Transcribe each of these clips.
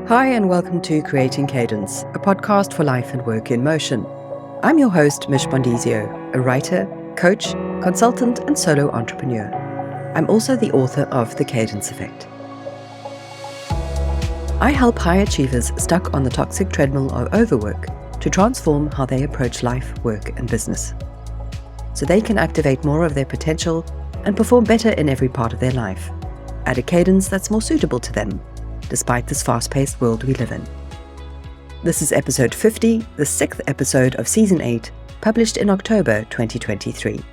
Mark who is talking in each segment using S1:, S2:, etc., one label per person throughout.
S1: Hi and welcome to Creating Cadence, a podcast for life and work in motion. I'm your host, Mich Bondesio, a writer, coach, consultant, and solo entrepreneur. I'm also the author of The Cadence Effect. I help high achievers stuck on the toxic treadmill of overwork to transform how they approach life, work, and business, so they can activate more of their potential and perform better in every part of their life, at a cadence that's more suitable to them, despite this fast-paced world we live in. This is episode 50, the 6th episode of season 8, published in October 2023.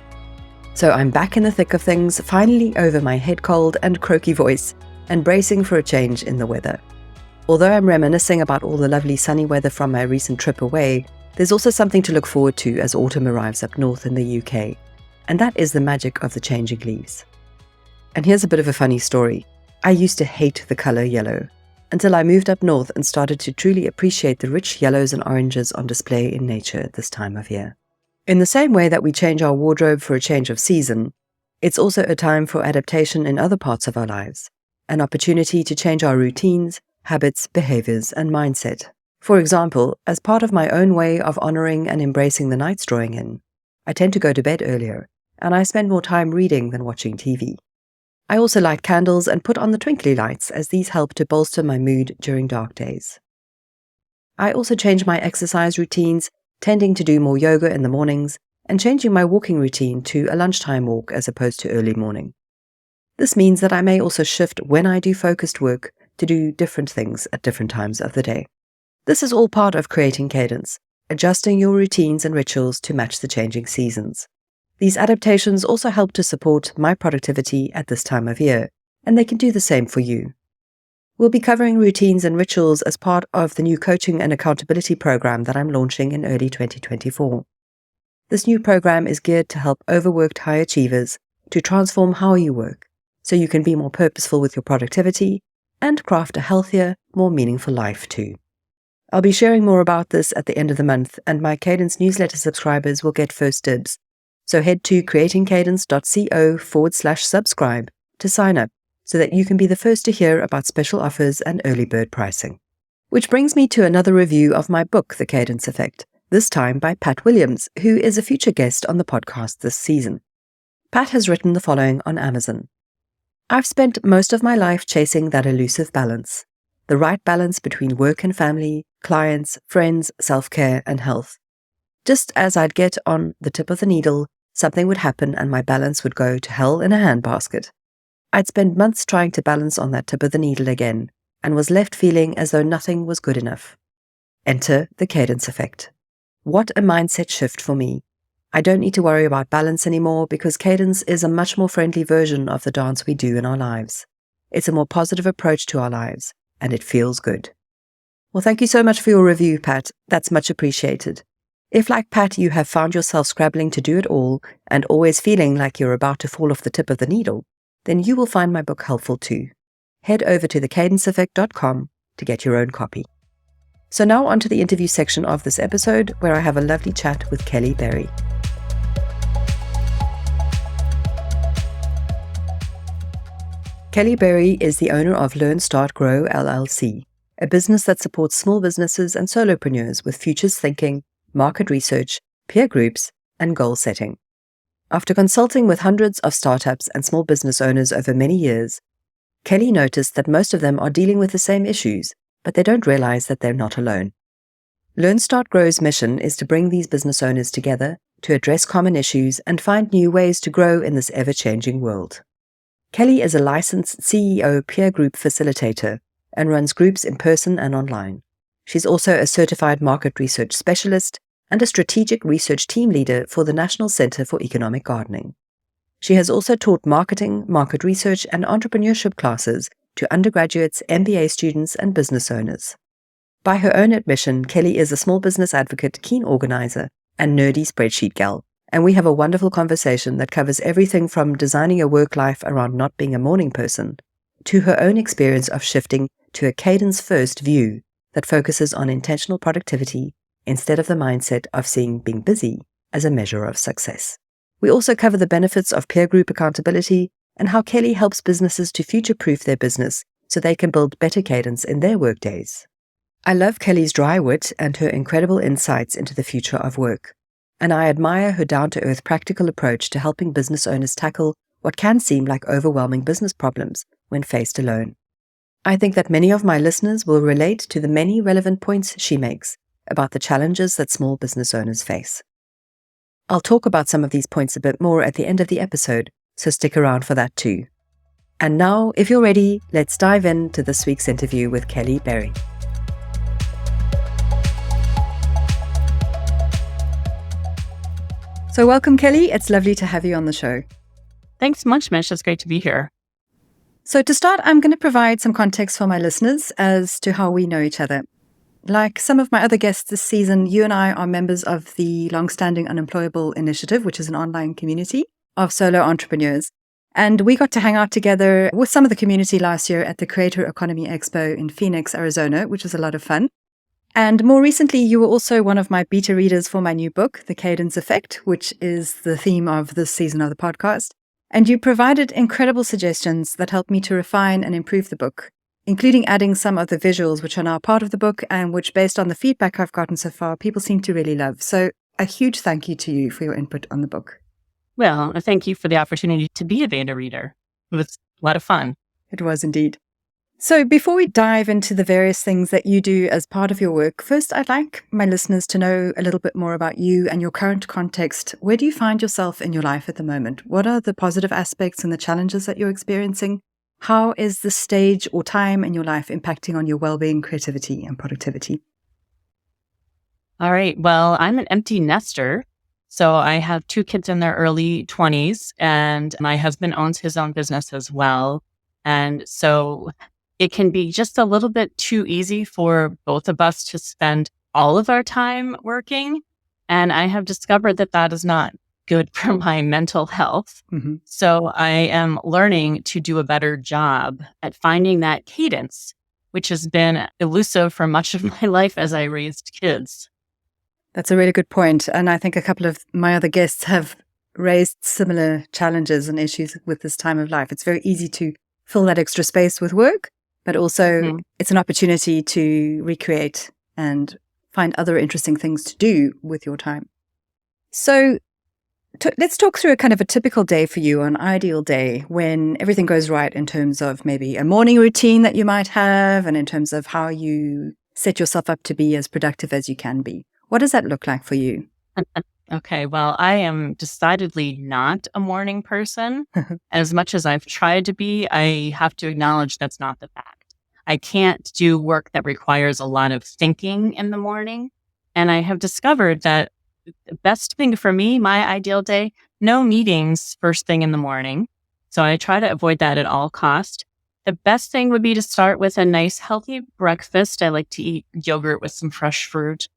S1: So I'm back in the thick of things, finally over my head cold and croaky voice, and bracing for a change in the weather. Although I'm reminiscing about all the lovely sunny weather from my recent trip away, there's also something to look forward to as autumn arrives up north in the UK, and that is the magic of the changing leaves. And here's a bit of a funny story. I used to hate the colour yellow, until I moved up north and started to truly appreciate the rich yellows and oranges on display in nature at this time of year. In the same way that we change our wardrobe for a change of season, it's also a time for adaptation in other parts of our lives, an opportunity to change our routines, habits, behaviours, and mindset. For example, as part of my own way of honouring and embracing the nights drawing in, I tend to go to bed earlier, and I spend more time reading than watching TV. I also light candles and put on the twinkly lights, as these help to bolster my mood during dark days. I also change my exercise routines, tending to do more yoga in the mornings and changing my walking routine to a lunchtime walk as opposed to early morning. This means that I may also shift when I do focused work to do different things at different times of the day. This is all part of creating cadence, adjusting your routines and rituals to match the changing seasons. These adaptations also help to support my productivity at this time of year, and they can do the same for you. We'll be covering routines and rituals as part of the new coaching and accountability program that I'm launching in early 2024. This new program is geared to help overworked high achievers to transform how you work, so you can be more purposeful with your productivity and craft a healthier, more meaningful life too. I'll be sharing more about this at the end of the month, and my Cadence newsletter subscribers will get first dibs. So head to creatingcadence.co/subscribe to sign up so that you can be the first to hear about special offers and early bird pricing. Which brings me to another review of my book, The Cadence Effect, this time by Pat Williams, who is a future guest on the podcast this season. Pat has written the following on Amazon. I've spent most of my life chasing that elusive balance, the right balance between work and family, clients, friends, self-care, and health. Just as I'd get on the tip of the needle, something would happen and my balance would go to hell in a handbasket. I'd spend months trying to balance on that tip of the needle again, and was left feeling as though nothing was good enough. Enter the Cadence Effect. What a mindset shift for me. I don't need to worry about balance anymore because cadence is a much more friendly version of the dance we do in our lives. It's a more positive approach to our lives, and it feels good. Well, thank you so much for your review, Pat. That's much appreciated. If, like Pat, you have found yourself scrabbling to do it all and always feeling like you're about to fall off the tip of the needle, then you will find my book helpful too. Head over to thecadenceeffect.com to get your own copy. So now on to the interview section of this episode, where I have a lovely chat with Kelly Berry. Kelly Berry is the owner of Learn, Start, Grow, LLC, a business that supports small businesses and solopreneurs with futures thinking, market research, peer groups, and goal setting. After consulting with hundreds of startups and small business owners over many years, Kelly noticed that most of them are dealing with the same issues, but they don't realize that they're not alone. Learn, Start, Grow's mission is to bring these business owners together to address common issues and find new ways to grow in this ever-changing world. Kelly is a licensed CEO peer group facilitator and runs groups in person and online. She's also a certified market research specialist and a strategic research team leader for the National Center for Economic Gardening. She has also taught marketing, market research, and entrepreneurship classes to undergraduates, MBA students, and business owners. By her own admission, Kelly is a small business advocate, keen organizer, and nerdy spreadsheet gal. And we have a wonderful conversation that covers everything from designing a work life around not being a morning person to her own experience of shifting to a cadence-first view that focuses on intentional productivity instead of the mindset of seeing being busy as a measure of success. We also cover the benefits of peer group accountability and how Kelly helps businesses to future-proof their business so they can build better cadence in their workdays. I love Kelly's dry wit and her incredible insights into the future of work, and I admire her down-to-earth practical approach to helping business owners tackle what can seem like overwhelming business problems when faced alone. I think that many of my listeners will relate to the many relevant points she makes about the challenges that small business owners face. I'll talk about some of these points a bit more at the end of the episode, so stick around for that too. And now, if you're ready, let's dive into this week's interview with Kelly Berry. So welcome, Kelly. It's lovely to have you on the show.
S2: Thanks so much, Mich. It's great to be here.
S1: So to start, I'm going to provide some context for my listeners as to how we know each other. Like some of my other guests this season, you and I are members of the long-standing Unemployable Initiative, which is an online community of solo entrepreneurs. And we got to hang out together with some of the community last year at the Creator Economy Expo in Phoenix, Arizona, which was a lot of fun. And more recently, you were also one of my beta readers for my new book, The Cadence Effect, which is the theme of this season of the podcast. And you provided incredible suggestions that helped me to refine and improve the book, including adding some of the visuals which are now part of the book and which, based on the feedback I've gotten so far, people seem to really love. So a huge thank you to you for your input on the book.
S2: Well, thank you for the opportunity to be a beta reader. It was a lot of fun.
S1: It was indeed. So before we dive into the various things that you do as part of your work, first I'd like my listeners to know a little bit more about you and your current context. Where do you find yourself in your life at the moment? What are the positive aspects and the challenges that you're experiencing? How is the stage or time in your life impacting on your well-being, creativity, and productivity?
S2: All right. Well, I'm an empty nester. So I have 2 kids in their early 20s, and my husband owns his own business as well. And so it can be just a little bit too easy for both of us to spend all of our time working. And I have discovered that that is not good for my mental health.
S1: Mm-hmm.
S2: So I am learning to do a better job at finding that cadence, which has been elusive for much of my life as I raised kids.
S1: That's a really good point. And I think a couple of my other guests have raised similar challenges and issues with this time of life. It's very easy to fill that extra space with work, but also it's an opportunity to recreate and find other interesting things to do with your time. So let's talk through a kind of a typical day for you, an ideal day when everything goes right in terms of maybe a morning routine that you might have and in terms of how you set yourself up to be as productive as you can be. What does that look like for you?
S2: Okay, well, I am decidedly not a morning person. As much as I've tried to be, I have to acknowledge that's not the fact. I can't do work that requires a lot of thinking in the morning. And I have discovered that the best thing for me, my ideal day, no meetings first thing in the morning. So I try to avoid that at all cost. The best thing would be to start with a nice healthy breakfast. I like to eat yogurt with some fresh fruit.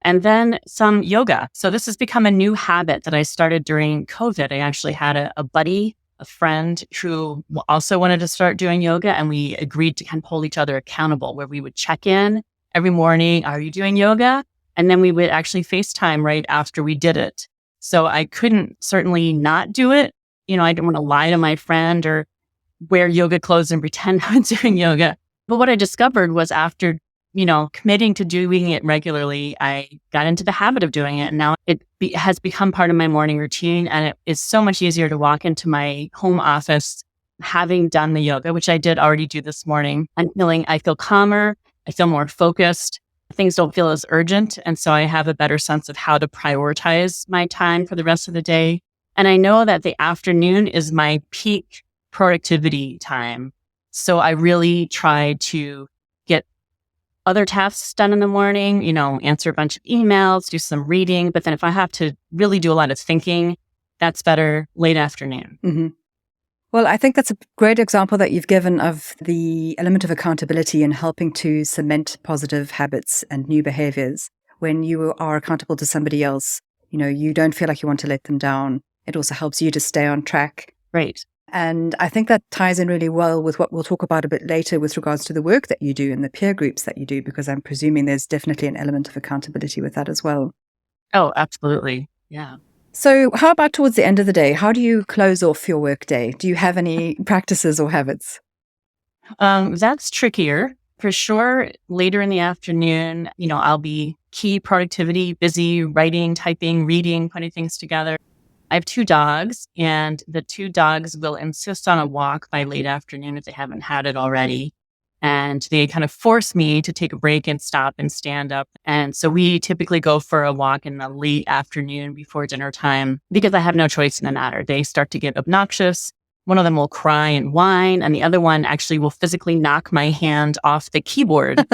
S2: And then some yoga. So this has become a new habit that I started during COVID. I actually had a buddy, a friend who also wanted to start doing yoga. And we agreed to kind of hold each other accountable where we would check in every morning. Are you doing yoga? And then we would actually FaceTime right after we did it. So I couldn't certainly not do it. You know, I didn't want to lie to my friend or wear yoga clothes and pretend I was doing yoga. But what I discovered was after committing to doing it regularly, I got into the habit of doing it. And now it has become part of my morning routine. And it is so much easier to walk into my home office having done the yoga, which I did already do this morning. I feel calmer. I feel more focused. Things don't feel as urgent. And so I have a better sense of how to prioritize my time for the rest of the day. And I know that the afternoon is my peak productivity time. So I really try to get other tasks done in the morning, answer a bunch of emails, do some reading. But then if I have to really do a lot of thinking, that's better late afternoon.
S1: Mm-hmm. Well, I think that's a great example that you've given of the element of accountability in helping to cement positive habits and new behaviors. When you are accountable to somebody else, you don't feel like you want to let them down. It also helps you to stay on track.
S2: Right.
S1: And I think that ties in really well with what we'll talk about a bit later with regards to the work that you do and the peer groups that you do, because I'm presuming there's definitely an element of accountability with that as well.
S2: Oh, absolutely. Yeah.
S1: So how about towards the end of the day? How do you close off your work day? Do you have any practices or habits?
S2: That's trickier. For sure, later in the afternoon, I'll be key productivity, busy writing, typing, reading, putting things together. I have 2 dogs, and the 2 dogs will insist on a walk by late afternoon if they haven't had it already. And they kind of force me to take a break and stop and stand up. And so we typically go for a walk in the late afternoon before dinner time because I have no choice in the matter. They start to get obnoxious. One of them will cry and whine, and the other one actually will physically knock my hand off the keyboard,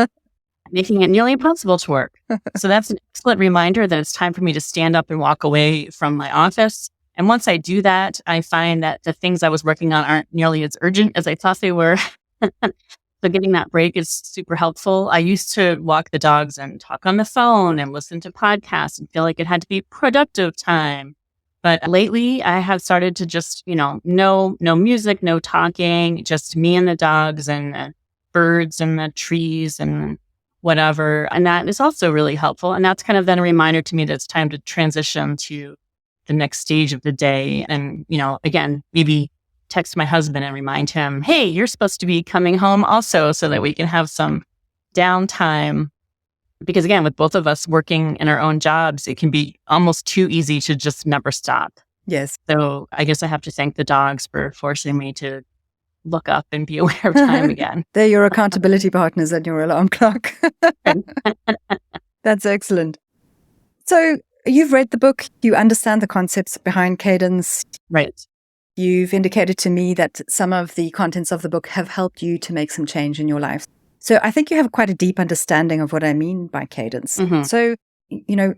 S2: making it nearly impossible to work. So that's an excellent reminder that it's time for me to stand up and walk away from my office. And once I do that, I find that the things I was working on aren't nearly as urgent as I thought they were. So getting that break is super helpful. I used to walk the dogs and talk on the phone and listen to podcasts and feel like it had to be productive time. But lately I have started to just, no music, no talking, just me and the dogs and the birds and the trees and whatever. And that is also really helpful. And that's kind of then a reminder to me that it's time to transition to the next stage of the day. And, again, maybe text my husband and remind him, hey, you're supposed to be coming home also, so that we can have some downtime. Because again, with both of us working in our own jobs, it can be almost too easy to just never stop.
S1: Yes.
S2: So I guess I have to thank the dogs for forcing me to look up and be aware of time again.
S1: They're your accountability partners and your alarm clock. That's excellent. So you've read the book, you understand the concepts behind Cadence.
S2: Right.
S1: You've indicated to me that some of the contents of the book have helped you to make some change in your life. So I think you have quite a deep understanding of what I mean by cadence.
S2: Mm-hmm.
S1: So,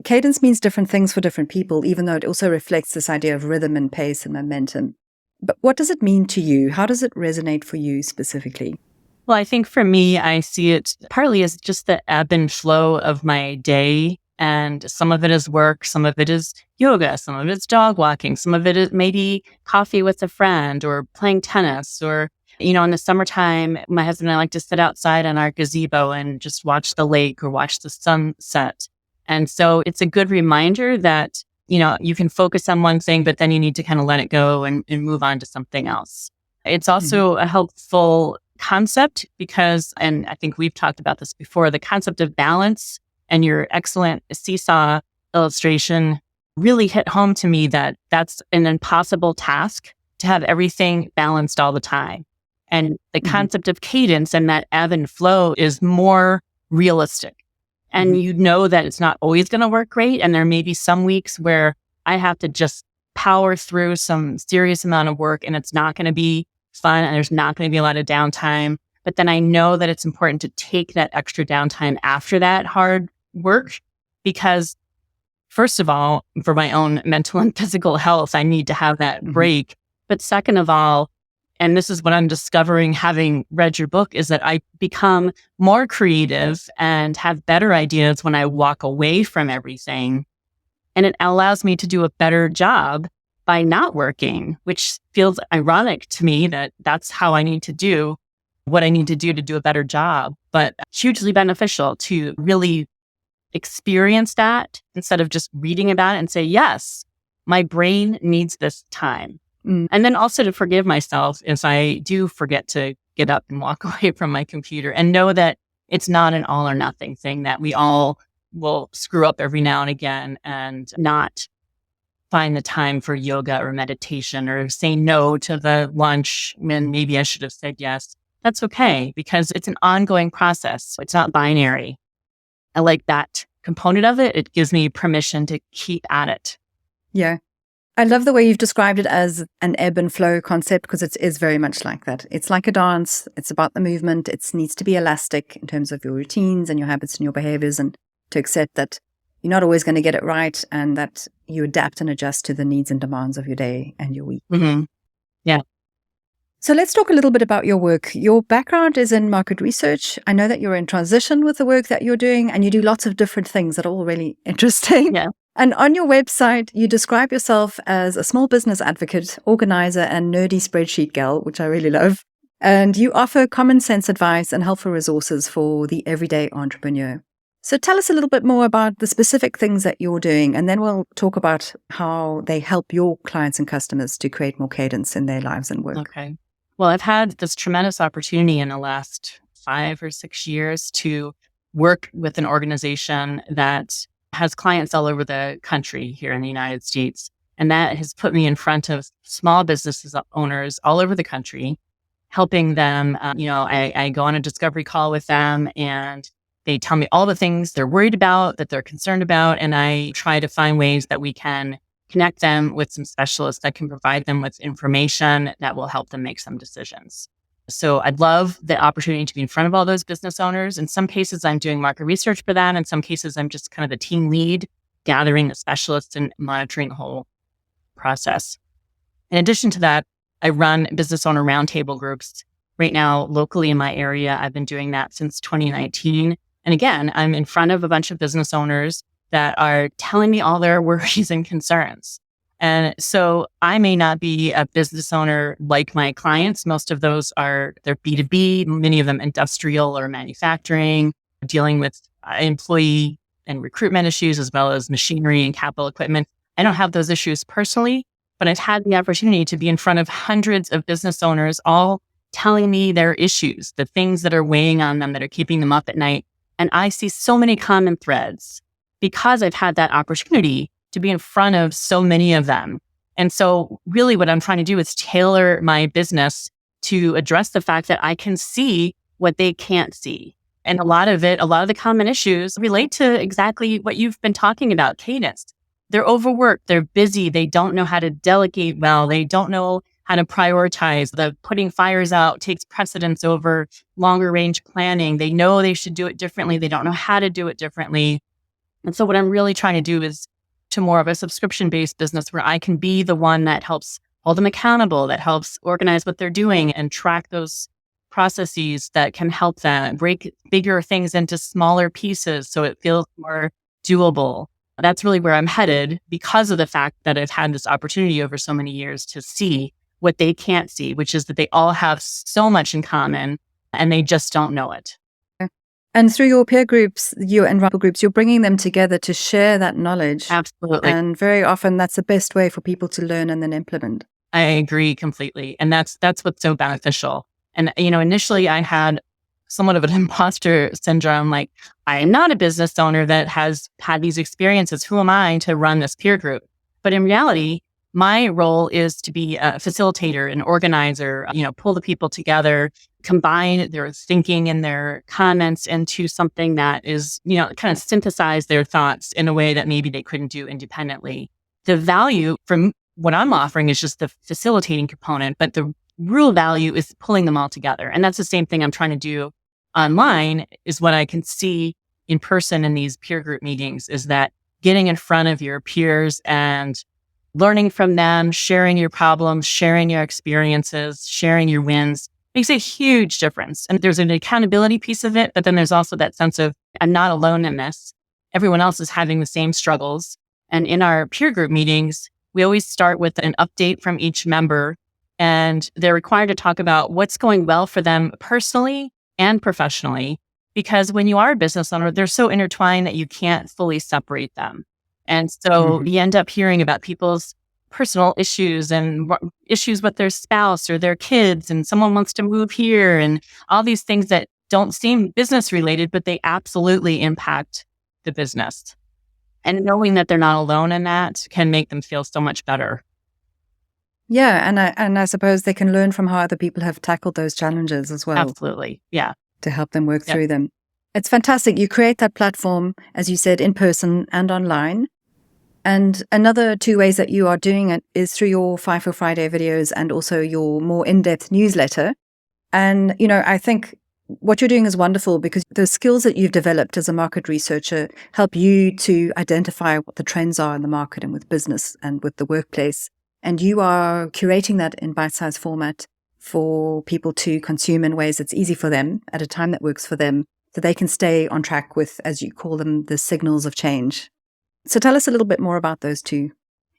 S1: cadence means different things for different people, even though it also reflects this idea of rhythm and pace and momentum. But what does it mean to you? How does it resonate for you specifically?
S2: Well, I think for me, I see it partly as just the ebb and flow of my day. And some of it is work, some of it is yoga, some of it's dog walking, some of it is maybe coffee with a friend or playing tennis. Or, in the summertime, my husband and I like to sit outside on our gazebo and just watch the lake or watch the sunset. And so it's a good reminder that, you can focus on one thing, but then you need to kind of let it go and move on to something else. It's also a helpful concept because, and I think we've talked about this before, the concept of balance and your excellent seesaw illustration really hit home to me that that's an impossible task to have everything balanced all the time. And the concept of cadence and that ebb and flow is more realistic. And you know that it's not always going to work great. And there may be some weeks where I have to just power through some serious amount of work and it's not going to be fun and there's not going to be a lot of downtime. But then I know that it's important to take that extra downtime after that hard work because, first of all, for my own mental and physical health, I need to have that break. But second of all, and this is what I'm discovering having read your book, is that I become more creative and have better ideas when I walk away from everything. And it allows me to do a better job by not working, which feels ironic to me that that's how I need to do what I need to do a better job, but hugely beneficial to really experience that instead of just reading about it and say, yes, my brain needs this time. And then also to forgive myself if I do forget to get up and walk away from my computer and know that it's not an all or nothing thing, that we all will screw up every now and again and not find the time for yoga or meditation or say no to the lunch when maybe I should have said yes. That's okay because it's an ongoing process. It's not binary. I like that component of it. It gives me permission to keep at it.
S1: Yeah. I love the way you've described it as an ebb and flow concept because it is very much like that. It's like a dance. It's about the movement. It needs to be elastic in terms of your routines and your habits and your behaviors, and to accept that you're not always going to get it right and that you adapt and adjust to the needs and demands of your day and your week.
S2: Yeah.
S1: So let's talk a little bit about your work. Your background is in market research. I know that you're in transition with the work that you're doing and you do lots of different things that are all really interesting.
S2: Yeah.
S1: And on your website, you describe yourself as a small business advocate, organizer, and nerdy spreadsheet gal, which I really love. And you offer common sense advice and helpful resources for the everyday entrepreneur. So tell us a little bit more about the specific things that you're doing, and then we'll talk about how they help your clients and customers to create more cadence in their lives and work.
S2: Okay. Well, I've had this tremendous opportunity in the last 5 or 6 years to work with an organization that has clients all over the country here in the United States. And that has put me in front of small business owners all over the country, helping them. I go on a discovery call with them and they tell me all the things they're worried about, that they're concerned about. And I try to find ways that we can connect them with some specialists that can provide them with information that will help them make some decisions. So I'd love the opportunity to be in front of all those business owners. In some cases, I'm doing market research for that. In some cases, I'm just kind of the team lead, gathering the specialists and monitoring the whole process. In addition to that, I run business owner roundtable groups right now locally in my area. I've been doing that since 2019. And again, I'm in front of a bunch of business owners that are telling me all their worries and concerns. And so I may not be a business owner like my clients. Most of those they're B2B, many of them industrial or manufacturing, dealing with employee and recruitment issues, as well as machinery and capital equipment. I don't have those issues personally, but I've had the opportunity to be in front of hundreds of business owners, all telling me their issues, the things that are weighing on them, that are keeping them up at night. And I see so many common threads because I've had that opportunity to be in front of so many of them. And so really what I'm trying to do is tailor my business to address the fact that I can see what they can't see. And a lot of the common issues relate to exactly what you've been talking about, Cadence. They're overworked, they're busy, they don't know how to delegate well, they don't know how to prioritize. The putting fires out takes precedence over longer range planning. They know they should do it differently, they don't know how to do it differently. And so what I'm really trying to do is to more of a subscription-based business where I can be the one that helps hold them accountable, that helps organize what they're doing and track those processes that can help them break bigger things into smaller pieces so it feels more doable. That's really where I'm headed because of the fact that I've had this opportunity over so many years to see what they can't see, which is that they all have so much in common and they just don't know it.
S1: And through your peer groups, and rival groups, you're bringing them together to share that knowledge.
S2: Absolutely.
S1: And very often that's the best way for people to learn and then implement.
S2: I agree completely. And that's what's so beneficial. And, initially I had somewhat of an imposter syndrome. Like, I am not a business owner that has had these experiences. Who am I to run this peer group? But in reality, my role is to be a facilitator, an organizer, pull the people together, combine their thinking and their comments into something that is, kind of synthesize their thoughts in a way that maybe they couldn't do independently. The value from what I'm offering is just the facilitating component, but the real value is pulling them all together. And that's the same thing I'm trying to do online is what I can see in person in these peer group meetings is that getting in front of your peers and learning from them, sharing your problems, sharing your experiences, sharing your wins makes a huge difference. And there's an accountability piece of it, but then there's also that sense of I'm not alone in this. Everyone else is having the same struggles. And in our peer group meetings, we always start with an update from each member, and they're required to talk about what's going well for them personally and professionally. Because when you are a business owner, they're so intertwined that you can't fully separate them. And so you end up hearing about people's personal issues and issues with their spouse or their kids, and someone wants to move here and all these things that don't seem business related, but they absolutely impact the business. And knowing that they're not alone in that can make them feel so much better.
S1: Yeah, and I suppose they can learn from how other people have tackled those challenges as well.
S2: Absolutely, yeah.
S1: To help them work through them. It's fantastic. You create that platform, as you said, in person and online. And another two ways that you are doing it is through your FIFO Friday videos and also your more in-depth newsletter. And, I think what you're doing is wonderful because the skills that you've developed as a market researcher help you to identify what the trends are in the market and with business and with the workplace. And you are curating that in bite-sized format for people to consume in ways that's easy for them at a time that works for them so they can stay on track with, as you call them, the signals of change. So tell us a little bit more about those two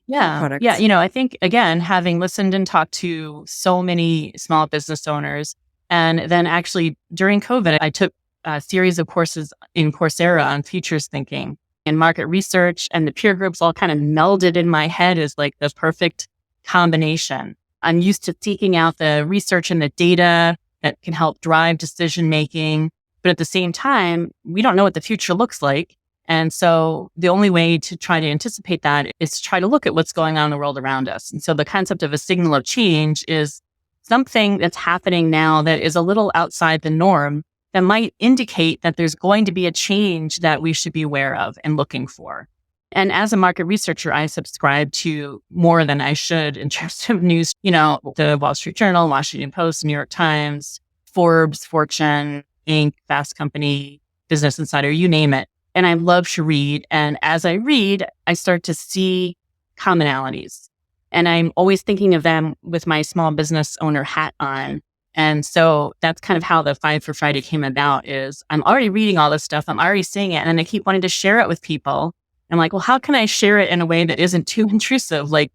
S1: products.
S2: Yeah. I think, again, having listened and talked to so many small business owners, and then actually during COVID, I took a series of courses in Coursera on futures thinking and market research, and the peer groups all kind of melded in my head as like the perfect combination. I'm used to seeking out the research and the data that can help drive decision making. But at the same time, we don't know what the future looks like. And so the only way to try to anticipate that is to try to look at what's going on in the world around us. And so the concept of a signal of change is something that's happening now that is a little outside the norm that might indicate that there's going to be a change that we should be aware of and looking for. And as a market researcher, I subscribe to more than I should in terms of news, the Wall Street Journal, Washington Post, New York Times, Forbes, Fortune, Inc., Fast Company, Business Insider, you name it. And I love to read. And as I read, I start to see commonalities. And I'm always thinking of them with my small business owner hat on. And so that's kind of how the 5 for Friday came about is I'm already reading all this stuff. I'm already seeing it. And I keep wanting to share it with people. I'm like, well, how can I share it in a way that isn't too intrusive? Like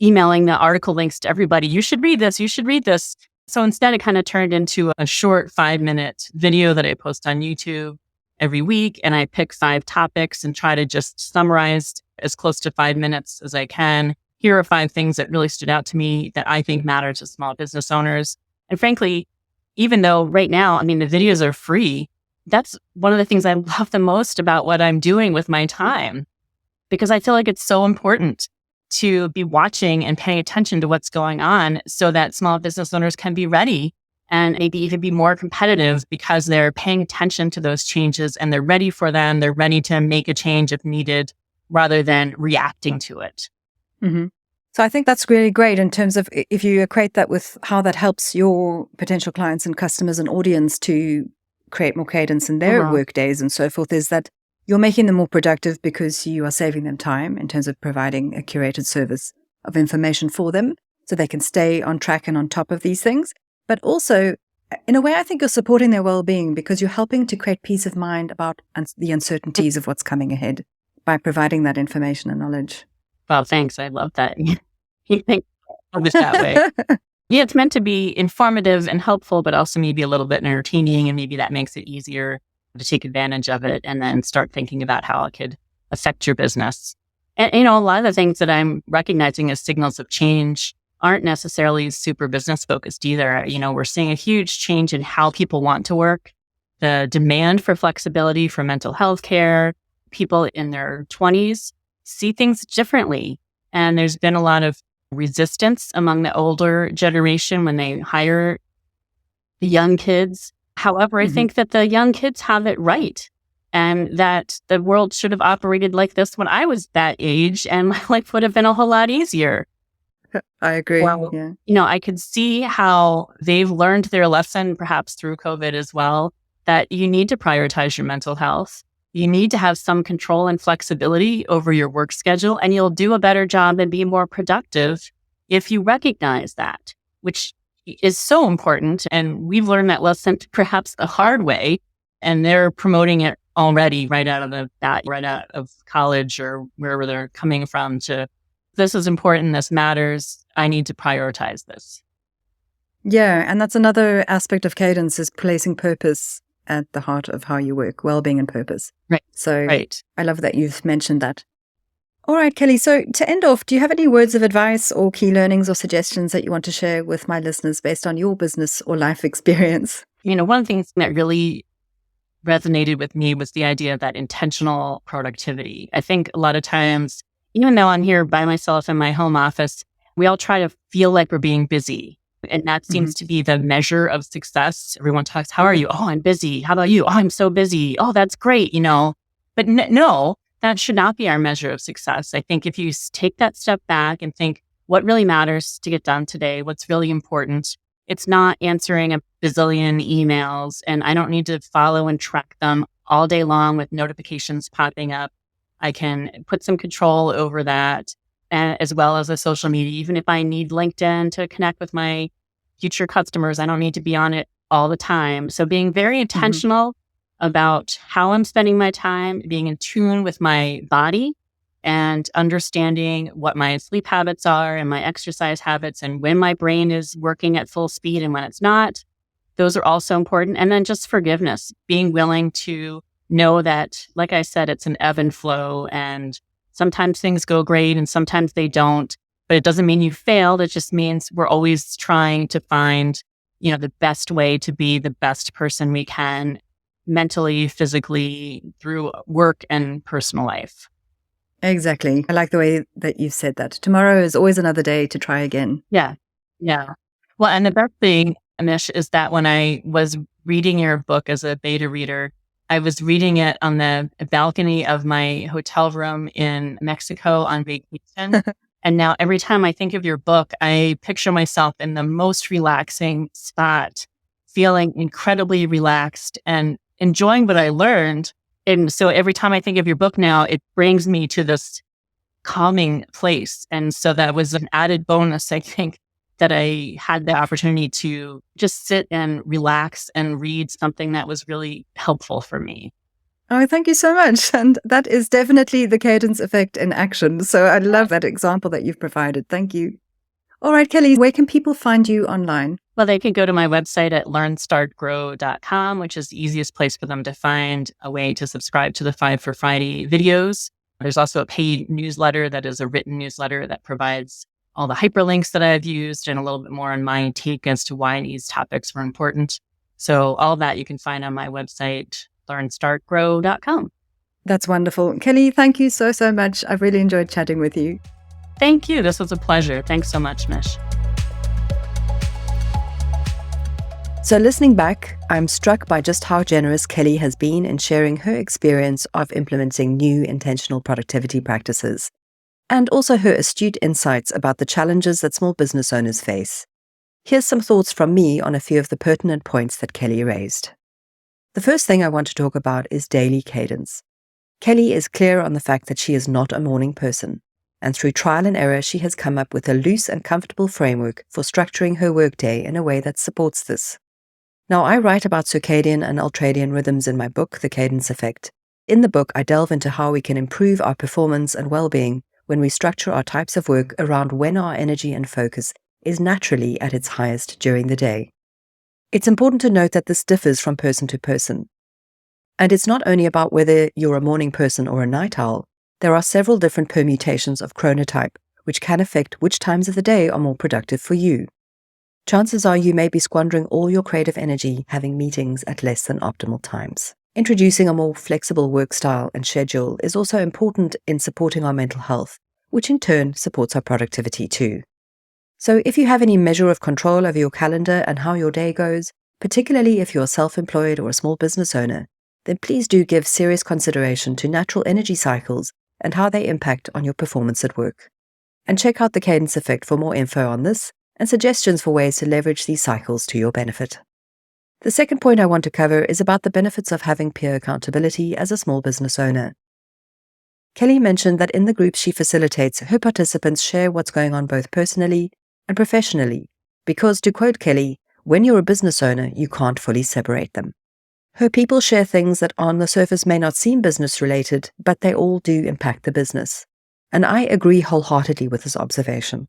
S2: emailing the article links to everybody. You should read this. You should read this. So instead, it kind of turned into a short 5-minute video that I post on YouTube every week. And I pick 5 topics and try to just summarize as close to 5 minutes as I can. Here are 5 things that really stood out to me that I think matter to small business owners. And frankly, even though right now, the videos are free, that's one of the things I love the most about what I'm doing with my time, because I feel like it's so important to be watching and paying attention to what's going on so that small business owners can be ready and maybe even be more competitive because they're paying attention to those changes and they're ready for them. They're ready to make a change if needed rather than reacting to it.
S1: Mm-hmm. So I think that's really great in terms of if you equate that with how that helps your potential clients and customers and audience to create more cadence in their work days and so forth, is that you're making them more productive because you are saving them time in terms of providing a curated service of information for them so they can stay on track and on top of these things. But also, in a way, I think you're supporting their well-being because you're helping to create peace of mind about the uncertainties of what's coming ahead by providing that information and knowledge.
S2: Well, thanks. I love that. You think of it that way. Yeah, it's meant to be informative and helpful, but also maybe a little bit entertaining, and maybe that makes it easier to take advantage of it and then start thinking about how it could affect your business. And, a lot of the things that I'm recognizing as signals of change aren't necessarily super business focused either. We're seeing a huge change in how people want to work, the demand for flexibility for mental health care. People in their 20s see things differently. And there's been a lot of resistance among the older generation when they hire the young kids. However, I think that the young kids have it right and that the world should have operated like this when I was that age and my life would have been a whole lot easier.
S1: I agree.
S2: Well,
S1: yeah.
S2: I could see how they've learned their lesson, perhaps through COVID as well, that you need to prioritize your mental health. You need to have some control and flexibility over your work schedule, and you'll do a better job and be more productive if you recognize that, which is so important. And we've learned that lesson perhaps the hard way, and they're promoting it already right out of college or wherever they're coming from to, this is important, this matters, I need to prioritize this.
S1: Yeah, and that's another aspect of Cadence is placing purpose at the heart of how you work, well-being and purpose.
S2: Right.
S1: So
S2: right.
S1: I love that you've mentioned that. All right, Kelly. So to end off, do you have any words of advice or key learnings or suggestions that you want to share with my listeners based on your business or life experience?
S2: One of the things that really resonated with me was the idea of that intentional productivity. I think a lot of times, even though I'm here by myself in my home office, we all try to feel like we're being busy. And that seems to be the measure of success. Everyone talks, how are you? Oh, I'm busy. How about you? Oh, I'm so busy. Oh, that's great, But no, that should not be our measure of success. I think if you take that step back and think what really matters to get done today, what's really important, it's not answering a bazillion emails, and I don't need to follow and track them all day long with notifications popping up. I can put some control over that. As well as a social media. Even if I need LinkedIn to connect with my future customers, I don't need to be on it all the time. So being very intentional about how I'm spending my time, being in tune with my body and understanding what my sleep habits are and my exercise habits and when my brain is working at full speed and when it's not. Those are also important. And then just forgiveness, being willing to know that, like I said, it's an ebb and flow, and sometimes things go great and sometimes they don't, but it doesn't mean you failed. It just means we're always trying to find, the best way to be the best person we can mentally, physically, through work and personal life.
S1: Exactly. I like the way that you've said that. Tomorrow is always another day to try again.
S2: Yeah. Yeah. Well, and the best thing, Mich, is that when I was reading your book as a beta reader, I was reading it on the balcony of my hotel room in Mexico on vacation. And now every time I think of your book, I picture myself in the most relaxing spot, feeling incredibly relaxed and enjoying what I learned. And so every time I think of your book now, it brings me to this calming place. And so that was an added bonus, I think, that I had the opportunity to just sit and relax and read something that was really helpful for me.
S1: Oh, thank you so much. And that is definitely the Cadence effect in action. So I love that example that you've provided. Thank you. All right, Kelly, where can people find you online?
S2: Well, they can go to my website at learnstartgrow.com, which is the easiest place for them to find a way to subscribe to the 5 for Friday videos. There's also a paid newsletter that is a written newsletter that provides all the hyperlinks that I've used and a little bit more on my take as to why these topics were important. So all that you can find on my website, learnstartgrow.com.
S1: That's wonderful. Kelly, thank you so, so much. I've really enjoyed chatting with you.
S2: Thank you. This was a pleasure. Thanks so much, Mich.
S1: So listening back, I'm struck by just how generous Kelly has been in sharing her experience of implementing new intentional productivity practices, and also her astute insights about the challenges that small business owners face. Here's some thoughts from me on a few of the pertinent points that Kelly raised. The first thing I want to talk about is daily cadence. Kelly is clear on the fact that she is not a morning person, and through trial and error, she has come up with a loose and comfortable framework for structuring her workday in a way that supports this. Now, I write about circadian and ultradian rhythms in my book, The Cadence Effect. In the book, I delve into how we can improve our performance and well-being when we structure our types of work around when our energy and focus is naturally at its highest during the day. It's important to note that this differs from person to person. And it's not only about whether you're a morning person or a night owl. There are several different permutations of chronotype, which can affect which times of the day are more productive for you. Chances are you may be squandering all your creative energy having meetings at less than optimal times. Introducing a more flexible work style and schedule is also important in supporting our mental health, which in turn supports our productivity too. So if you have any measure of control over your calendar and how your day goes, particularly if you're self-employed or a small business owner, then please do give serious consideration to natural energy cycles and how they impact on your performance at work. And check out the Cadence Effect for more info on this and suggestions for ways to leverage these cycles to your benefit. The second point I want to cover is about the benefits of having peer accountability as a small business owner. Kelly mentioned that in the groups she facilitates, her participants share what's going on both personally and professionally, because, to quote Kelly, when you're a business owner, you can't fully separate them. Her people share things that on the surface may not seem business-related, but they all do impact the business. And I agree wholeheartedly with this observation.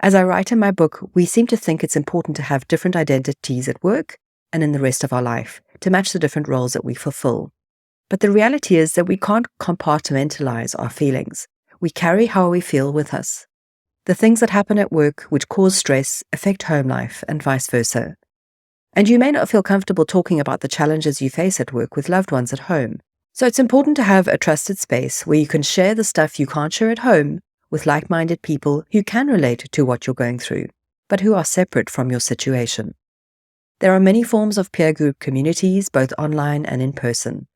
S1: As I write in my book, we seem to think it's important to have different identities at work and in the rest of our life to match the different roles that we fulfill. But the reality is that we can't compartmentalize our feelings. We carry how we feel with us. The things that happen at work which cause stress affect home life and vice versa. And you may not feel comfortable talking about the challenges you face at work with loved ones at home. So it's important to have a trusted space where you can share the stuff you can't share at home with like-minded people who can relate to what you're going through, but who are separate from your situation. There are many forms of peer group communities, both online and in person.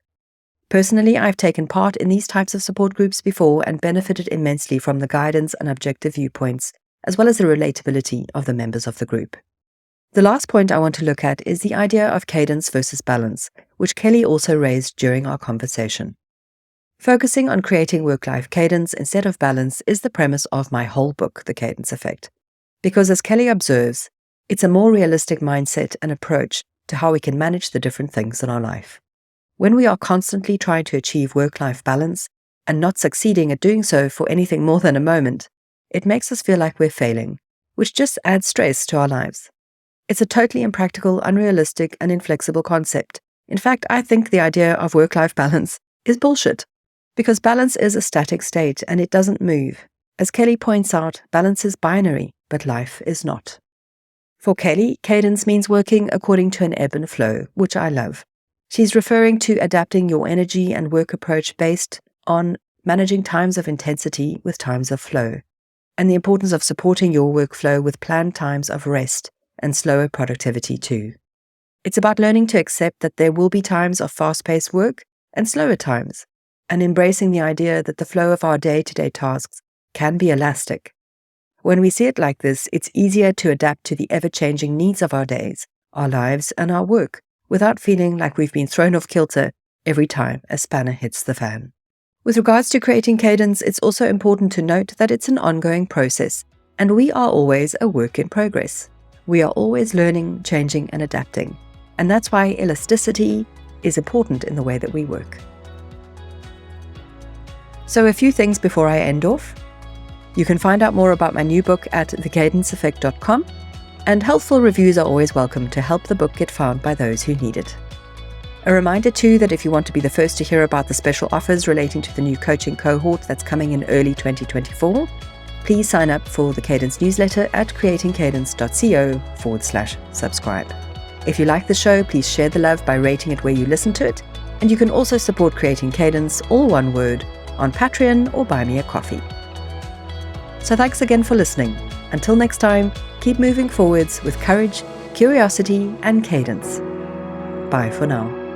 S1: Personally, I've taken part in these types of support groups before and benefited immensely from the guidance and objective viewpoints, as well as the relatability of the members of the group. The last point I want to look at is the idea of cadence versus balance, which Kelly also raised during our conversation. Focusing on creating work-life cadence instead of balance is the premise of my whole book, The Cadence Effect. Because as Kelly observes, it's a more realistic mindset and approach to how we can manage the different things in our life. When we are constantly trying to achieve work-life balance and not succeeding at doing so for anything more than a moment, it makes us feel like we're failing, which just adds stress to our lives. It's a totally impractical, unrealistic, and inflexible concept. In fact, I think the idea of work-life balance is bullshit. Because balance is a static state and it doesn't move. As Kelly points out, balance is binary, but life is not. For Kelly, cadence means working according to an ebb and flow, which I love. She's referring to adapting your energy and work approach based on managing times of intensity with times of flow, and the importance of supporting your workflow with planned times of rest and slower productivity too. It's about learning to accept that there will be times of fast-paced work and slower times, and embracing the idea that the flow of our day-to-day tasks can be elastic. When we see it like this, it's easier to adapt to the ever-changing needs of our days, our lives, and our work, without feeling like we've been thrown off kilter every time a spanner hits the fan. With regards to creating cadence, it's also important to note that it's an ongoing process, and we are always a work in progress. We are always learning, changing, and adapting, and that's why elasticity is important in the way that we work. So a few things before I end off. You can find out more about my new book at thecadenceeffect.com, and helpful reviews are always welcome to help the book get found by those who need it. A reminder too that if you want to be the first to hear about the special offers relating to the new coaching cohort that's coming in early 2024, please sign up for the Cadence newsletter at creatingcadence.co/subscribe. If you like the show, please share the love by rating it where you listen to it, and you can also support Creating Cadence, all one word, on Patreon or buy me a coffee. So thanks again for listening. Until next time, keep moving forwards with courage, curiosity, and cadence. Bye for now.